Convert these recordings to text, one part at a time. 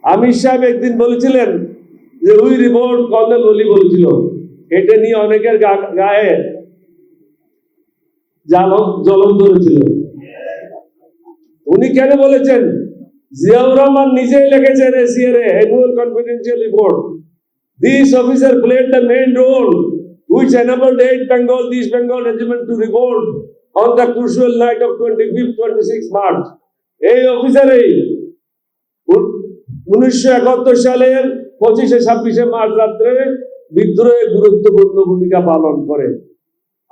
আমির সাহেব একদিন বলেছিলেন যে উই রিভোল্ট, কর্নেল ওলি বলেছিল, এটা নিয়ে অনেকের গায়ে জ্বলন ধরেছিল। উনি কেন বলেছেন? জিয়াউর রহমান নিজেই লিখেছেন ACR annual confidential report, this officer played the main role which enabled 8 Bengal, East Bengal regiment to revolt on the crucial night of 25-26 March. এই অফিসারই 1971 সালের 25-26 মার্চ রাত্রে বিদ্রোহে গুরুত্বপূর্ণ ভূমিকা পালন করে।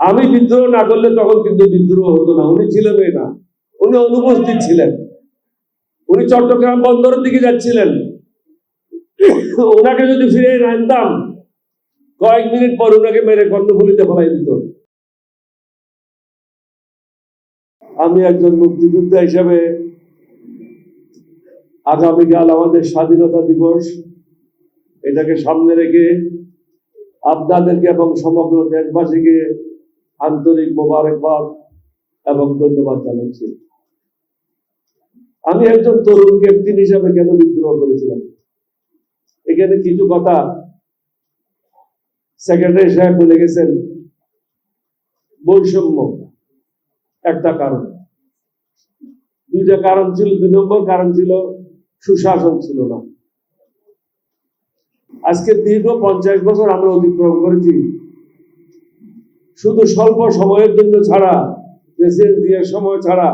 আমি বিদ্রোহ না করলে তখন কিন্তু বিদ্রোহ হতো না। উনি ছিলেনই না, উনি অনুপস্থিত ছিলেন। উনি চট্টগ্রাম বন্দরের দিকে যাচ্ছিলেন। ওনাকে যদি ফিরে না আনতাম, কয়েক মিনিট পর ওনাকে মেরে কর্ণফুলীতে ফেলাই দিত। আমি একজন মুক্তিযোদ্ধা হিসেবে আগামীকাল আমাদের স্বাধীনতা দিবস, এটাকে সামনে রেখে আপনাদেরকে এবং সমগ্র দেশবাসীকে আন্তরিক মোবারকবাদ এবং ধন্যবাদ জানাচ্ছি। আমি একজন তরুণ ক্যাপ্টেন হিসাবে কেন বিদ্রোহ করেছিলাম, এখানে কিছু কথা সেক্রেটারি সাহেব বলে গেছেন। বৈষম্য একটা কারণ, দুইটা কারণ ছিল। 2 নম্বর কারণ ছিল সুশাসন ছিল না। আজকে দীর্ঘ 50 বছর আমরা অতিক্রম করেছি, শুধু স্বল্প সময়ের জন্য ছাড়া, প্রেসিডেন্সিয়ার সময় ছাড়া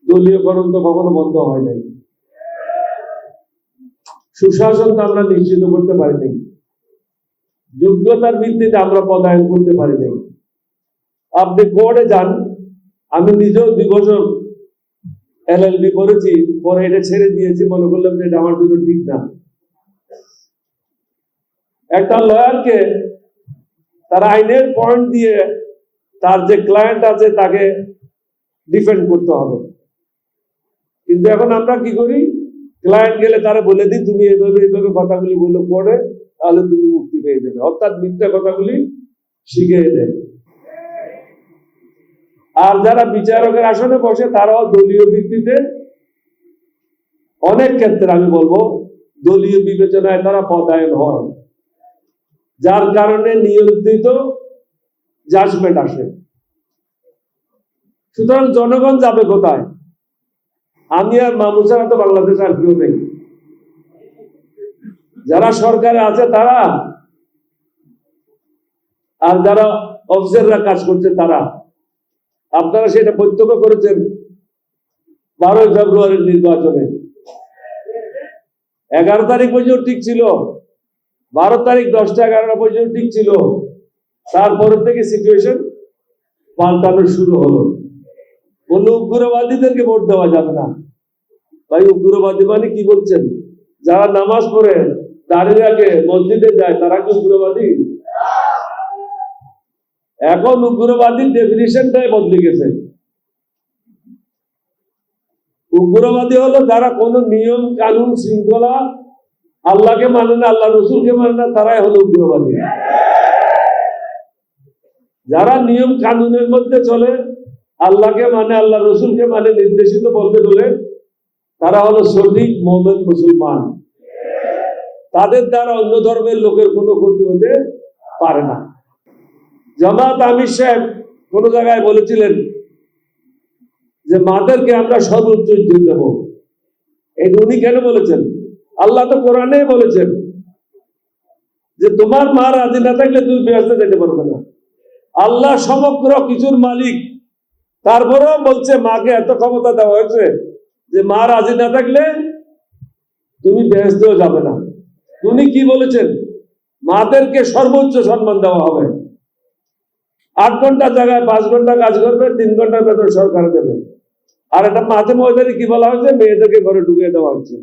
দলীয়করণ তো কখনো বন্ধ হয় নাই। সুশাসন তো আমরা নিশ্চিত করতে পারি নাই, যোগ্যতার ভিত্তিতে আমরা পদায়ন করতে পারি নাই। আপনি কোর্টে যান, আমি নিজেও 2 বছর LLB করেছি, পরে এটা ছেড়ে দিয়েছি, মনে করলাম যে এটা আমার জন্য ঠিক না। একটা লয়ারকে তার আইনের পয়েন্ট দিয়ে তার যে ক্লায়েন্ট আছে তাকে ডিফেন্ড করতে হবে, কিন্তু এখন আমরা কি করি? ক্লায়েন্ট গেলে তারা বলে দিই তুমি এইভাবে এইভাবে কথাগুলি বললে পড়ে, তাহলে তুমি মুক্তি পেয়ে যাবে, অর্থাৎ মিথ্যা কথাগুলি শিখিয়ে দেয়। আর যারা বিচারকের আসনে বসে তারাও দলীয় ভিত্তিতে অনেক ক্ষেত্রে, আমি বলবো দলীয় বিবেচনায় তারা পদায়ন হয়, যার কারণে নিয়ন্ত্রিত জাজমেন্ট আসে। সুতরাং জনগণ যাবে কোথায়? আমি আর মামুন ছাড়া তো বাংলাদেশ আর কেউ নেই। যারা সরকারে আছে তারা, আর যারা অফিসাররা কাজ করছে তারা। আপনারা সেটা প্রত্যক্ষ করেছেন 12 ফেব্রুয়ারির নির্বাচনে। 11 তারিখ পর্যন্ত ঠিক ছিল, 12 তারিখ 10টা 11 পর্যন্ত ঠিক ছিল, তারপরের থেকে সিচুয়েশন পাল্টানো শুরু হলো। বললো উগ্রবাদীদেরকে ভোট দেওয়া যাবে না। ভাই, উগ্রবাদী মানে কি বলছেন? যারা নামাজ পড়ে, দাঁড়িয়ে রাখে, মসজিদে যায়, তারা কি উগ্রবাদী? এখন উগ্রবাদীর ডেফিনিশনটাই বদলে গেছে। উগ্রবাদী হলো যারা কোনো নিয়ম কানুন শৃঙ্খলা, আল্লাহকে মানে না, আল্লাহ রসুলকে মানে না, তারাই হলো উগ্রবাদী। যারা নিয়ম কানুনের মধ্যে চলে, আল্লাহকে মানে, আল্লাহ রসুলকে মানে, নির্দেশিত বলতে চলে, তারা হলো সঠিক মুমিন মুসলমান। তাদের দ্বারা অন্য ধর্মের লোকের কোনো ক্ষতি হতে পারে না। জামাত আমির সাহেব কোন জায়গায় বলেছিলেন যে মাদেরকে আমরা সর্বোচ্চ ইজ্জত দেব। এই উনি কেন বলেছেন? আল্লাহ তো কোরআনে বলেছেন যে তোমার মা রাজি না থাকলে তুমি বেহেশতে যেতে পারবে না। আল্লাহ সমগ্র কিছুর মালিক, তারপরেও বলছে মাকে এত ক্ষমতা দেওয়া হয়েছে যে মা রাজি না থাকলে তুমি বেহেশতেও যাবে না। উনি কি বলেছেন? মাদেরকে সর্বোচ্চ সম্মান দেওয়া হবে। 8 ঘন্টা জায়গায় 5 ঘন্টা কাজ করবে, 3 ঘন্টার বেতন সরকার দেবে। আর এটা মাঝে ময়দানে কি বলা হয়েছে? মেয়েদেরকে ঘরে ঢুকিয়ে দেওয়া হচ্ছে,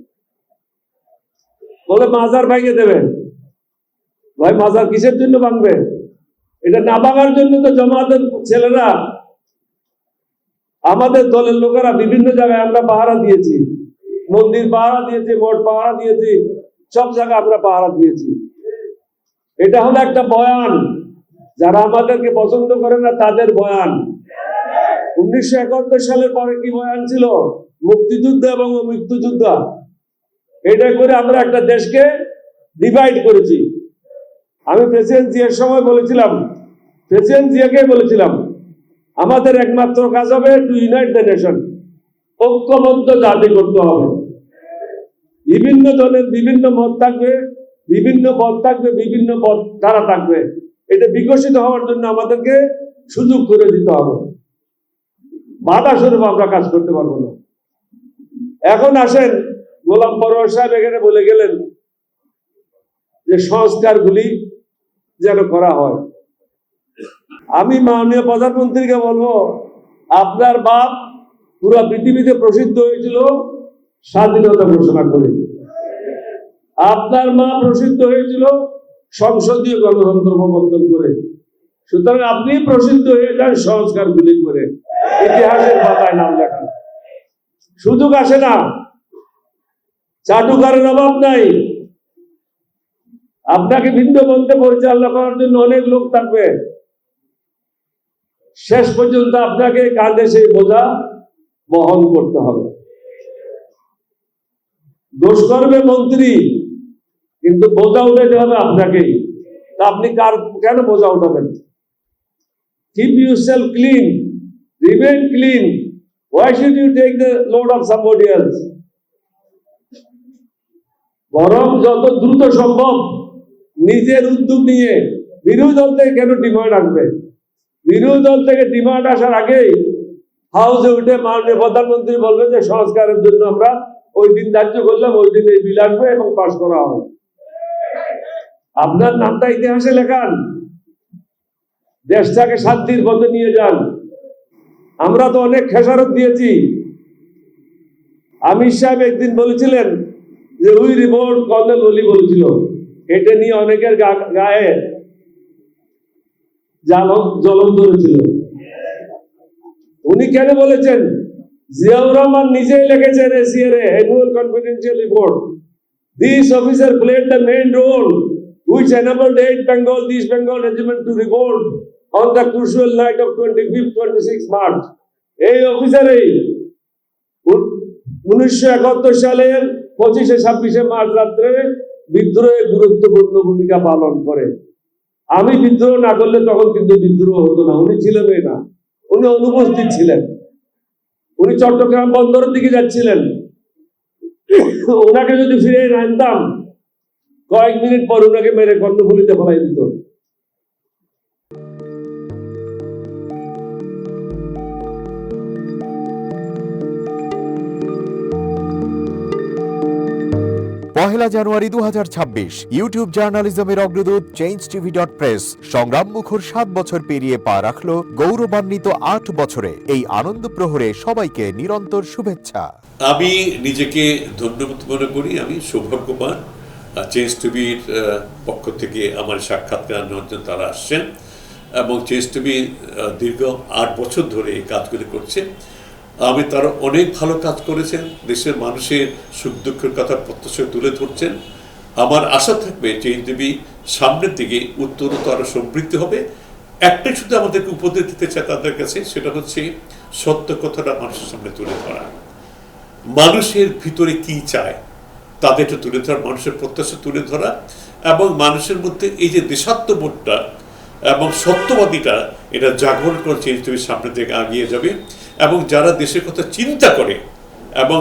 বলে মাজার ভাঙিয়ে দেবে। ভাই, মাজার কিসের জন্য ভাঙবে? এটা না ভাঙার জন্য তো জামাতের ছেলেরা, আমাদের দলের লোকেরা বিভিন্ন জায়গায় আমরা পাহারা দিয়েছি, মন্দির পাহারা দিয়েছি, মঠ পাহারা দিয়েছি, সব জায়গায় আমরা পাহারা দিয়েছি। এটা হলো একটা বয়ান, যারা আমাদেরকে পছন্দ করে না তাদের বয়ান। 1971 সালের পরে কি বয়ান ছিল? মুক্তিযুদ্ধ এবং মৃত্যুযুদ্ধ। এটা করে আমরা একটা দেশকে ডিভাইড করেছি। আমি প্রেসিডেন্ট জিয়ার সময় বলেছিলাম, প্রেসিডেন্ট জিয়াকে বলেছিলাম, আমাদের একমাত্র কাজ হবে টু ইউনাইট দ্য নেশন, ঐক্যবদ্ধ জাতি করতে হবে। বিভিন্ন দলের বিভিন্ন মত থাকবে, বিভিন্ন পথ থাকবে, বিভিন্ন পথ ধারা থাকবে, এটা বিকশিত হওয়ার জন্য আমাদেরকে সুযোগ করে দিতে হবে। বাধা স্বরূপ আমরা কাজ করতে পারবো না। এখন আসেন, গোলাম পরোয়ার সাহেব এখানে বলে গেলেন যে সংস্কারগুলি যেন করা হয়। আমি মাননীয় প্রধানমন্ত্রীকে বলবো, আপনার বাপ পুরো পৃথিবীতে প্রসিদ্ধ হয়েছিল স্বাধীনতা ঘোষণা করে, আপনার মা প্রসিদ্ধ হয়েছিল সংসদীয় গণতন্ত্র প্রবর্তন করে। সুতরাং আপনি প্রসিদ্ধ হয়ে যান সংস্কারগুলি করে, ইতিহাসের পাতায় নাম লেখান। সুযোগ আসে না, চাটুকারের অভাব নাই। আপনাকে ভিন্ন পন্থে পরিচালনা করার জন্য অনেক লোক থাকবে। শেষ পর্যন্ত আপনাকে কাঁধে সেই বোঝা বহন করতে হবে। দোষ করবে মন্ত্রী, কিন্তু বোঝা উঠাতে হবে আপনাকেই। তা আপনি কেন বোঝা উঠাবেন? Keep yourself clean, remain clean. Why should you take the load of somebody else? বরং যত দ্রুত সম্ভব নিজের উদ্যোগ নিয়ে, বিরোধী দল থেকে কেন ডিমান্ড আসবে? বিরোধী দল থেকে ডিমান্ড আসার আগেই হাউসে উঠে মাননীয় প্রধানমন্ত্রী বলবে যে সংস্কারের জন্য আমরা ওই দিন ধার্য করলাম, ওই দিন এই বিল আসবে এবং পাশ করা হবে। আপনার নামটা ইতিহাসে লেখান, দেশটাকে শান্তির পথে নিয়ে যান। আমরা তো অনেক খেসারত দিয়েছি। আমির সাহেব একদিন বলেছিলেন যে উই রিভোল্ট, কর্নেল ওলি বলেছিল, এটা নিয়ে অনেকের গায়ে জ্বলন ধরেছিল। উনি কেন বলেছেন? জিয়াউর রহমান নিজেই লিখেছেন ACR annual confidential report, this officer played the main role which enabled 8 Bengal, East Bengal regiment to revolt on the crucial night of 25-26 March. এই অফিসারই 1971 সালের 25-26 মার্চ রাত্রে বিদ্রোহে গুরুত্বপূর্ণ ভূমিকা পালন করে। আমি বিদ্রোহ না করলে তখন কিন্তু বিদ্রোহ হতো না। উনি ছিলেনই না, উনি অনুপস্থিত ছিলেন। উনি চট্টগ্রাম বন্দরের দিকে যাচ্ছিলেন। ওনাকে যদি ফিরে আনতাম, কয়েক মিনিট পর ওনাকে মেরে কর্ণফুলীতে ফেলাই দিত। পহেলা জানুয়ারি 2026 ইউটিউব জার্নালিজমের অগ্রদূত changeTV.press সংগ্রাম মুখর 7 বছর পেরিয়ে পা রাখলো গৌরবান্বিত 8 বছরে। এই আনন্দ প্রহরে সবাইকে নিরন্তর শুভেচ্ছা। আমি নিজেকে ধন্যবাদ মনে করি। আমি সৌভাগ্যবান, চেঞ্জ টিভির পক্ষ থেকে আমার সাক্ষাৎকার নেওয়ার জন্য তারা আসছেন এবং চেঞ্জ টিভি দীর্ঘ 8 বছর ধরে এই কাজগুলি করছে। আমি তারা অনেক ভালো কাজ করেছেন, দেশের মানুষের সুখ দুঃখের কথা প্রত্যক্ষ তুলে ধরছেন। আমার আশা থাকবে চেঞ্জ টিভি সামনের দিকে উত্তরোত্তর আরও সমৃদ্ধ হবে। একটাই শুধু আমাদেরকে উপদেশ দিতে চায় তাদের কাছে, সেটা হচ্ছে সত্য কথাটা মানুষের সামনে তুলে ধরা, মানুষের ভিতরে কি চায় তাদেরটা তুলে ধরা, মানুষের প্রত্যাশা তুলে ধরা এবং মানুষের মধ্যে এই যে দেশাত্মবোধটা এবং সত্যবাদীটা, এটা জাগরণ করে চেঞ্জ টিভির সামনের দিকে এগিয়ে যাবে। এবং যারা দেশের কথা চিন্তা করে এবং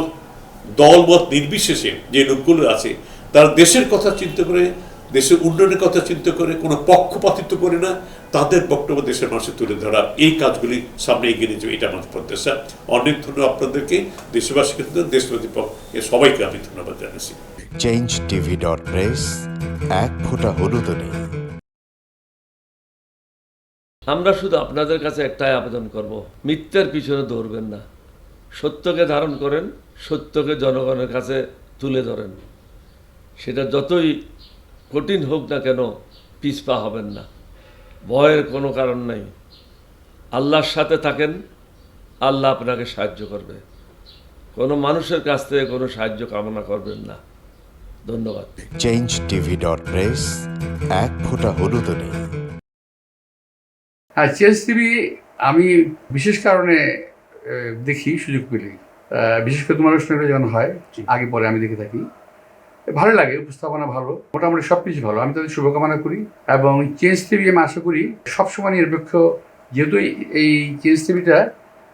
দলমত নির্বিশেষে যে লোকগুলো আছে, তারা দেশের কথা চিন্তা করে, দেশের উন্নয়নের কথা চিন্তা করে, কোনো পক্ষপাতিত্ব করে না, তাদের বক্তব্য দেশের মানুষের তুলে ধরা, এই কাজগুলি সামনে এগিয়ে নিয়ে যাবে, এটা আমাদের প্রত্যাশা। অনেক ধন্যবাদ আপনাদেরকে, দেশবাসীকে, দেশবাসী সবাইকে আমি ধন্যবাদ জানাচ্ছি। changeTV.press এক ফোঁটা হলুদ নেই। আমরা শুধু আপনাদের কাছে একটাই আবেদন করব, মিথ্যার পিছনে দৌড়বেন না, সত্যকে ধারণ করেন, সত্যকে জনগণের কাছে তুলে ধরেন। সেটা যতই কঠিন হোক না কেন, পিছপা হবেন না, ভয়ের কোনো কারণ নাই। আল্লাহর সাথে থাকেন, আল্লাহ আপনাকে সাহায্য করবে। কোনো মানুষের কাছ থেকে কোনো সাহায্য কামনা করবেন না। ধন্যবাদ। changeTV.press এক ফোঁটা হলুদ নেই। হ্যাঁ, চেঞ্জ টিভি আমি বিশেষ কারণে দেখি সুযোগ পেলে, বিশেষ করে তোমার অনুষ্ঠানটা যখন হয় আগে পরে আমি দেখে থাকি। ভালো লাগে, উপস্থাপনা ভালো, মোটামুটি সব কিছু ভালো। আমি তাদের শুভকামনা করি এবং চেঞ্জ টিভি আমি আশা করি সবসময় নিরপেক্ষ, যেহেতু এই চেঞ্জ টিভিটা